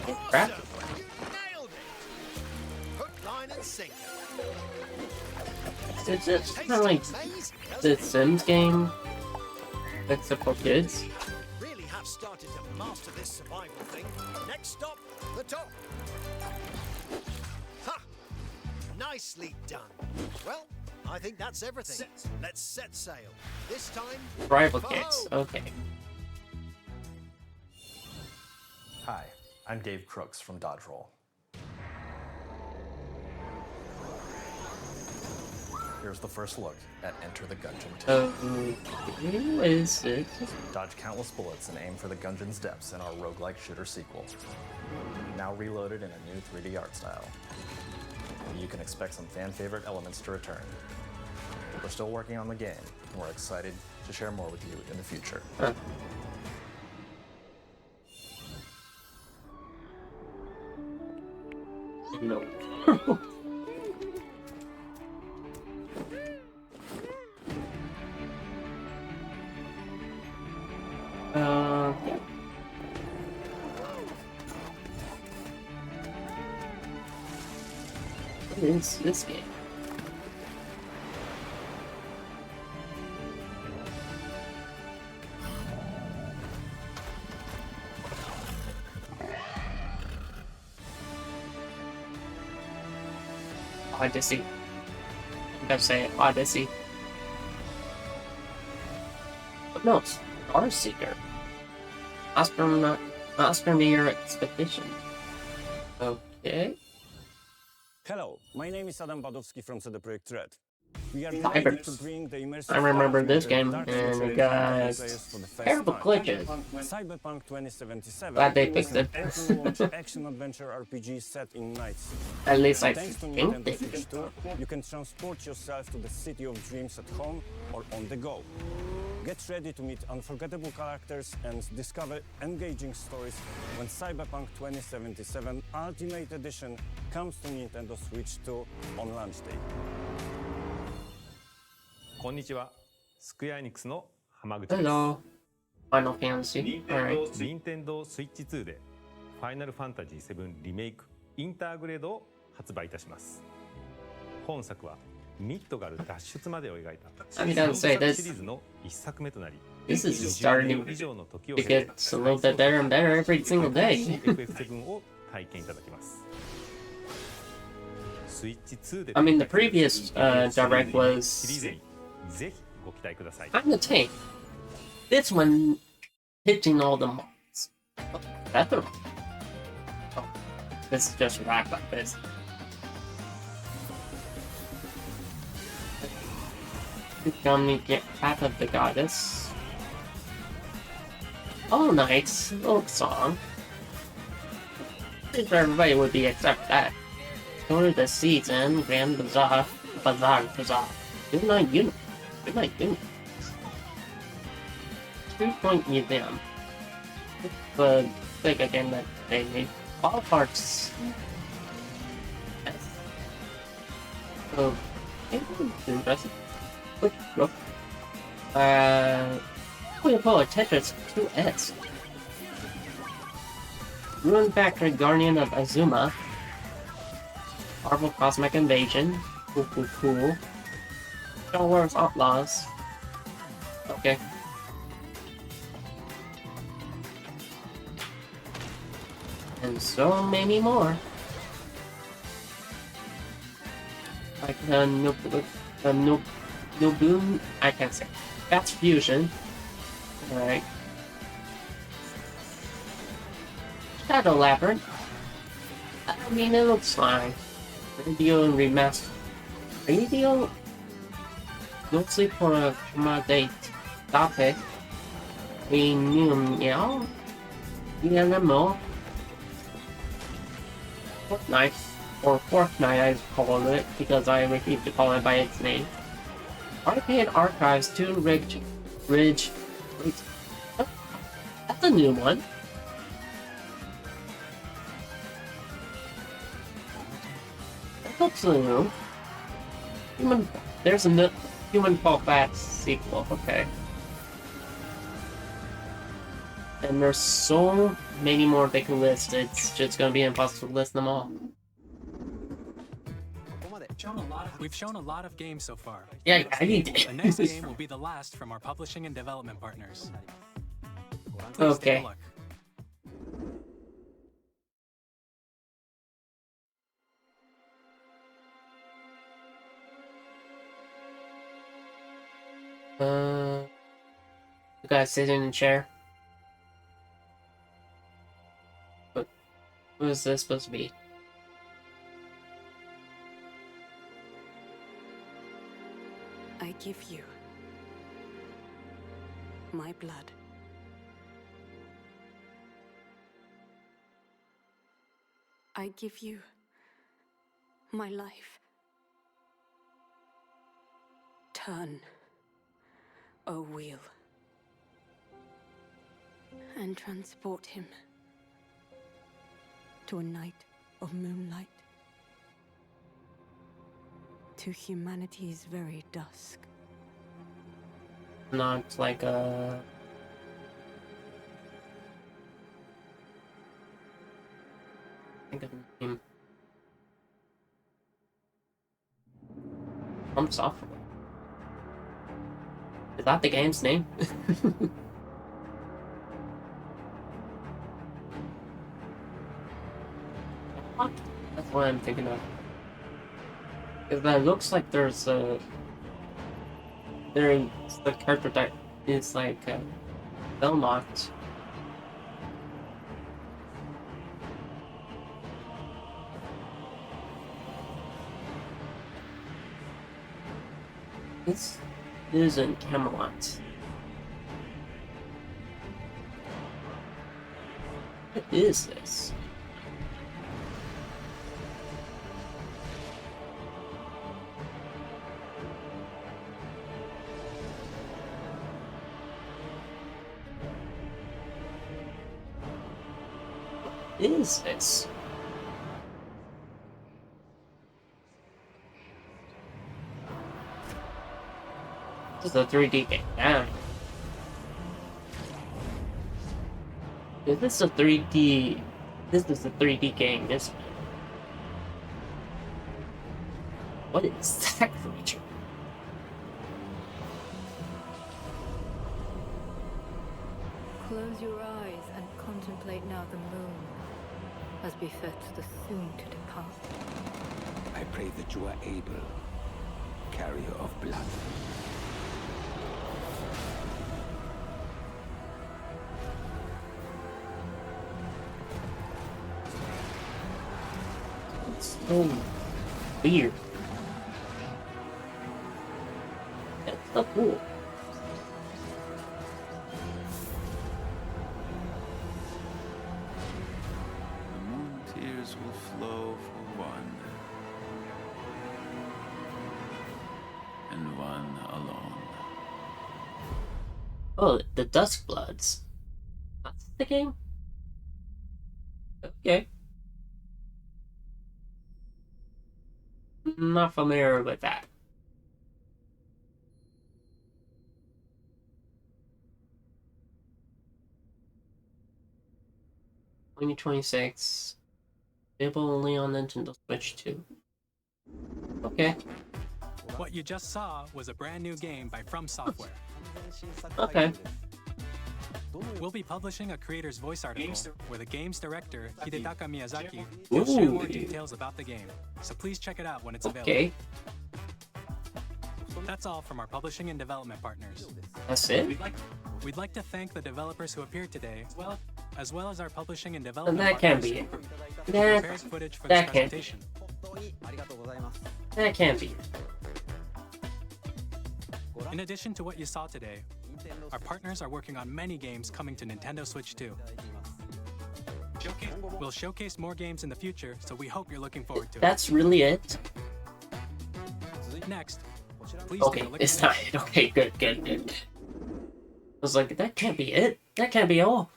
Oh, crap. Nailed it! Hook, line, and sinker. It's just kind of like the Sims game, except for kids. Really have started to master this survival thing. Next stop, the top. Ha! Nicely done. Well, I think that's everything. Let's set sail. This time, Rival for kicks. home. Okay. Hi, I'm Dave Crooks from Dodge Roll. Here's the first look at Enter the Gungeon 2. What is it? Dodge countless bullets and aim for the Gungeon's depths in our roguelike shooter sequel. Now reloaded in a new 3D art style. You can expect some fan-favorite elements to return. We're still working on the game, and we're excited to share more with you in the future. Huh. No. Yeah. What is this game? Odyssey. I gotta say Odyssey. But no, it's Starseeker. Astroneer Expedition. Okay. Hello, my name is Adam Badowski from CD Projekt Red. We are Cyber. delighted to bring the immersive I remember this Dark game, Dark and Century it got players for the first terrible time. glitches. Cyberpunk 2077 Glad they is fixed an it. open-world action-adventure RPG set in Night City. At least I Thanks to think Nintendo they Switch did. 2, you can transport yourself to the city of dreams at home or on the go. Get ready to meet unforgettable characters and discover engaging stories when Cyberpunk 2077 Ultimate Edition comes to Nintendo Switch 2 on launch day. こんにちは。スクエアエニックスの浜口です。 Hello. Final Fantasy. Alright. 任天堂スイッチ2でファイナルファンタジー7リメイクインターグレードを発売いたします。本作はミッドガル脱出までを描いた I gotta say, シリーズの一作目となり、 This is starting 以上の時を to get a little bit better and better every single day. FF7 を体験いただきます。スイッチ2で I mean, the previous direct was シリーズにぜひご期待ください。 kind of tame. This one hitting all the marks. Oh, that's the. Oh, this is just wrap up this. Gonna get half of the goddess. Oh, nice folk song. Pretty sure everybody would be except that. Go to the season, Grand Bazaar. Good night, unit. Good night, unit. 3-point museum. The big again that they made. All parts. Yes. So, interesting. We pull a Tetris 2S. Ruin Factory Guardian of Azuma. Marvel Cosmic Invasion. Cool. Star Wars Outlaws. Okay. And so many more. Like Noboon, I can't say. That's Fusion. Alright. Shadow Labyrinth. I mean, it looks fine. Radio and Remaster. Radio? No sleep for a date. Date. Meow. ENMO. Fortnite. Or Fortnite, I call it, because I refuse to call it by its name. Arcade Archives 2 Ridge. Wait. Oh, that's a new one. That looks new. There's a Human Fall Back sequel, okay. And there's so many more they can list, it's just gonna be impossible to list them all. We've shown a lot of games so far. Yeah, I need to. The next game will be the last from our publishing and development partners. Please Okay. take a look. You guys sit in a chair. What is this supposed to be? I give you my blood. I give you my life. Turn, O wheel, and transport him to a night of moonlight, to humanity's very dusk. Not like a... think of the name. From Software. Is that the game's name? What? That's what I'm thinking of. Because that looks like there's a... There's the character that is like Belmont. This isn't Camelot. What is this? What is this? This is a 3D game. Damn. Is this a 3D? This is a 3D game, isn't it? What is that creature? Close your eyes and contemplate now the moon, as befits the soon to depart. I pray that you are able, carrier of blood. It's so weird. That's so cool. The moon tears will flow for one, and one alone. Oh, the Duskbloods. That's the game? Okay. Not familiar with that. $2026. Available only on Nintendo Switch 2. Okay. What you just saw was a brand new game by From Software. Okay. We'll be publishing a creator's voice article where the game's director, Hidetaka Miyazaki, will share more details about the game, so please check it out when it's available. Okay. That's all from our publishing and development partners. That's it? We'd like to thank the developers who appeared today, as well as our publishing and development That can't partners be it. who prepared footage for this presentation. That can't be it. In addition to what you saw today, our partners are working on many games coming to Nintendo Switch 2. We'll showcase more games in the future, so we hope you're looking forward to it. That's really it? Next, please Okay, take a look it's at not it. Okay, good. I was like, that can't be it. That can't be all.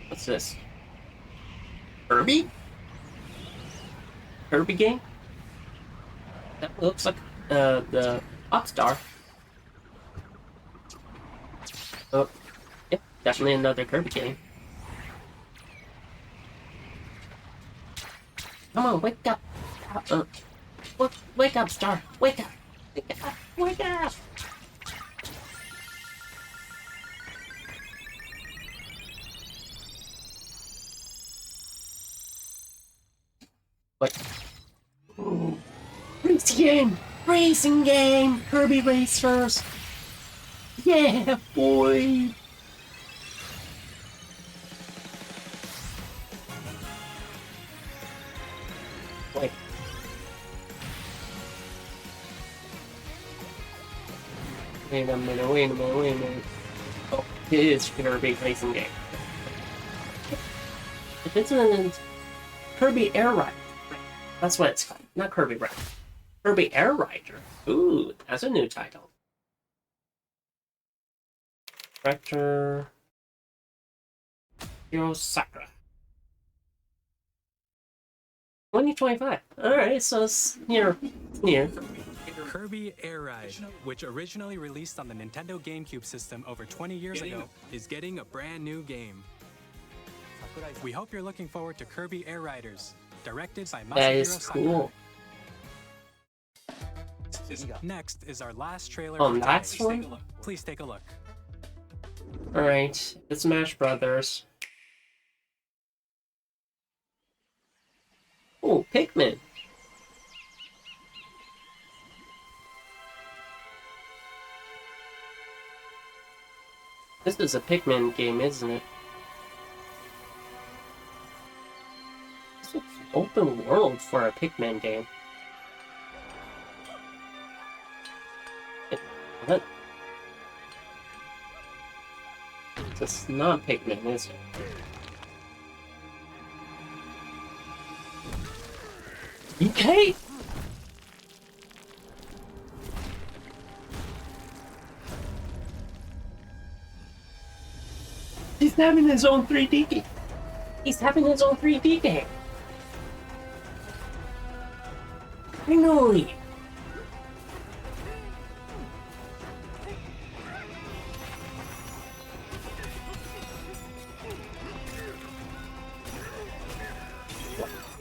What's this? Kirby? Kirby game? That looks like the Popstar. Oh, yeah, definitely another Kirby game. Come on, wake up! Wake up, Star! Wake up! Wake up! Wake up! What? Ooh. Racing game! Racing game! Kirby Racers! Yeah, boy. Wait. Wait a minute. Oh, it is Kirby racing game. If it's an Kirby Air Rider, that's what it's called. Not Kirby Rider. Kirby Air Rider. Ooh, that's a new title. Director Hiro Sakura. 2025. Alright, so it's near. Kirby Air Ride, which originally released on the Nintendo GameCube system over 20 years ago, is getting a brand new game. We hope you're looking forward to Kirby Air Riders, directed by That Masahiro is Sakurai. cool. Next is our last trailer. Oh, for today. last one? Please take a look. Alright, it's Smash Brothers. Oh, Pikmin. This is a Pikmin game, isn't it? This looks open world for a Pikmin game. What? It's not Pikmin, is it? Okay. He's having his own 3D game. He's having his own 3D game. Finally.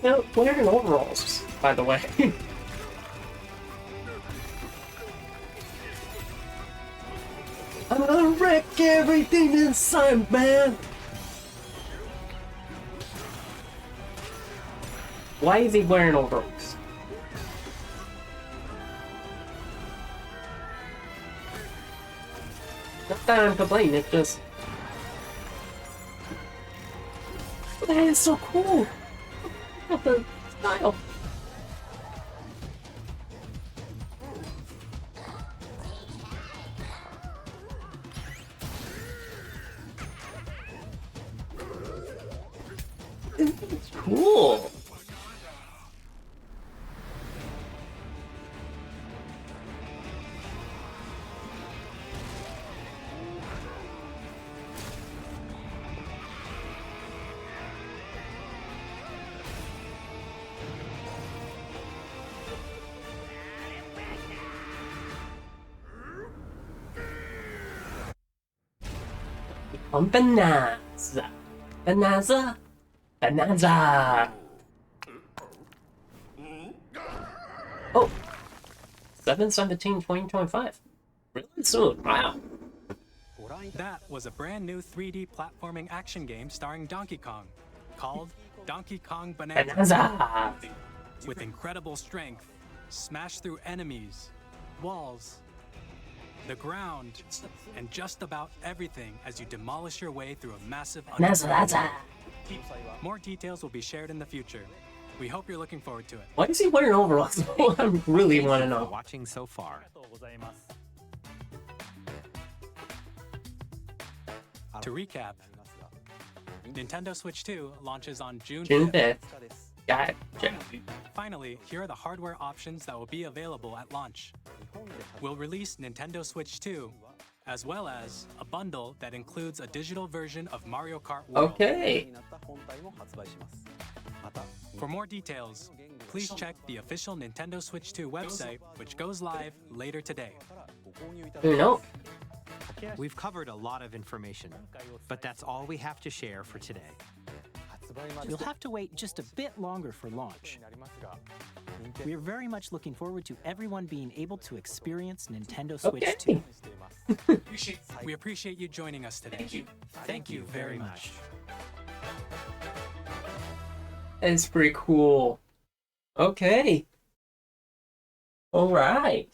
Now, wearing overalls, by the way. I'm gonna wreck everything inside, man! Why is he wearing overalls? Not that I'm complaining, it's just... That is so cool! Look at the style! It's cool! On Bonanza. Bonanza. Bonanza. Oh. 7/17/2025. Really soon. Wow. That was a brand new 3D platforming action game starring Donkey Kong, called Donkey Kong Bonanza. Bonanza. With incredible strength, smash through enemies, walls, the ground, and just about everything as you demolish your way through a massive Bonanza. More details will be shared in the future. We hope you're looking forward to it. Why is he wearing overalls? I really want to know. Watching so far. To recap, Nintendo Switch 2 launches on June 5th. Gotcha. Finally, here are the hardware options that will be available at launch. We'll release Nintendo Switch 2, as well as a bundle that includes a digital version of Mario Kart World. Okay. For more details, please check the official Nintendo Switch 2 website, which goes live later today. No. We've covered a lot of information, but that's all we have to share for today. You'll have to wait just a bit longer for launch. We are very much looking forward to everyone being able to experience Nintendo Switch 2. We appreciate you joining us today. Thank you very much. It's pretty cool. Okay. All right.